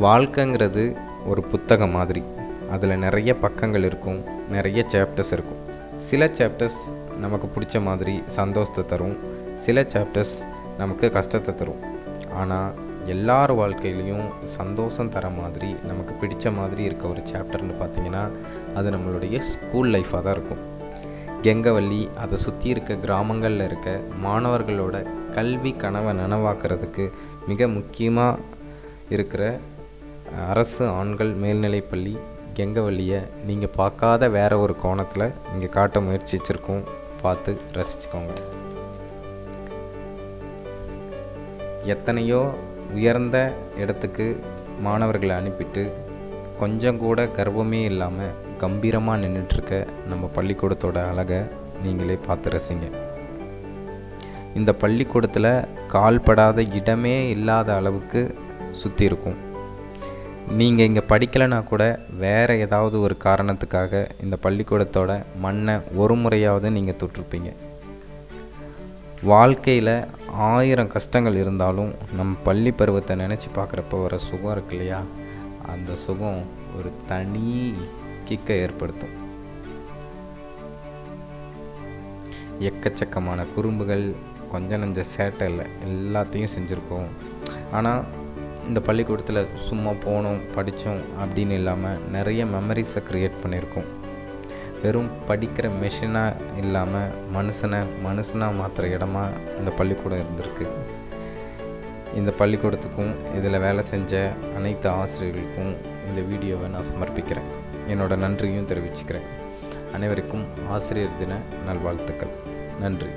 வாழ்க்கைங்கிறது ஒரு புத்தகம் மாதிரி. அதில் நிறைய பக்கங்கள் இருக்கும், நிறைய சாப்டர்ஸ் இருக்கும். சில சாப்டர்ஸ் நமக்கு பிடிச்ச மாதிரி சந்தோஷத்தை தரும், சில சாப்டர்ஸ் நமக்கு கஷ்டத்தை தரும். ஆனால் எல்லார் வாழ்க்கையிலையும் சந்தோஷம் தர மாதிரி நமக்கு பிடிச்ச மாதிரி இருக்க ஒரு சாப்டர்னு பார்த்திங்கன்னா அது நம்மளுடைய ஸ்கூல் லைஃபாக தான் இருக்கும். கெங்கவல்லி அதை சுற்றி இருக்க கிராமங்களில் இருக்க மாணவர்களோட கல்வி கனவை நனவாக்குறதுக்கு மிக முக்கியமாக இருக்கிற அரசு ஆண்கள் மேல்நிலைப்பள்ளி கெங்கவல்லியை நீங்கள் பார்க்காத வேறு ஒரு கோணத்தில் இங்கே காட்ட முயற்சிச்சிருக்கோம். பார்த்து ரசிச்சுக்கோங்க. எத்தனையோ உயர்ந்த இடத்துக்கு மாணவர்களை அனுப்பிட்டு கொஞ்சம் கூட கர்வமே இல்லாமல் கம்பீரமாக நின்றுட்டுருக்க நம்ம பள்ளிக்கூடத்தோட அழகை நீங்களே பார்த்து ரசிங்க. இந்த பள்ளிக்கூடத்தில் கால்படாத இடமே இல்லாத அளவுக்கு சுற்றி இருக்கும். நீங்கள் இங்கே படிக்கலைன்னா கூட வேறு ஏதாவது ஒரு காரணத்துக்காக இந்த பள்ளிக்கூடத்தோட மண்ணை ஒரு முறையாவது நீங்கள் தொட்டிருப்பீங்க. வாழ்க்கையில் 1000 கஷ்டங்கள் இருந்தாலும் நம்ம பள்ளி பருவத்தை நினச்சி பார்க்குறப்ப வர சுகம் இருக்கு இல்லையா, அந்த சுகம் ஒரு தனி கிக்கை ஏற்படுத்தும். எக்கச்சக்கமான குறும்புகள், கொஞ்சம் நஞ்ச சேட்டை இல்லை, எல்லாத்தையும் செஞ்சுருக்கோம். ஆனால் இந்த பள்ளிக்கூடத்தில் சும்மா போனோம் படித்தோம் அப்படின்னு இல்லாமல் நிறைய மெமரிஸை க்ரியேட் பண்ணியிருக்கோம். வெறும் படிக்கிற மெஷினாக இல்லாமல் மனுஷனாக மாற்றுற இடமா இந்த பள்ளிக்கூடம் இருந்திருக்கு. இந்த பள்ளிக்கூடத்துக்கும் இதில் வேலை செஞ்ச அனைத்து ஆசிரியர்களுக்கும் இந்த வீடியோவை நான் சமர்ப்பிக்கிறேன். என்னோட நன்றியும் தெரிவிச்சுக்கிறேன். அனைவருக்கும் ஆசிரியர் தின நல்வாழ்த்துக்கள். நன்றி.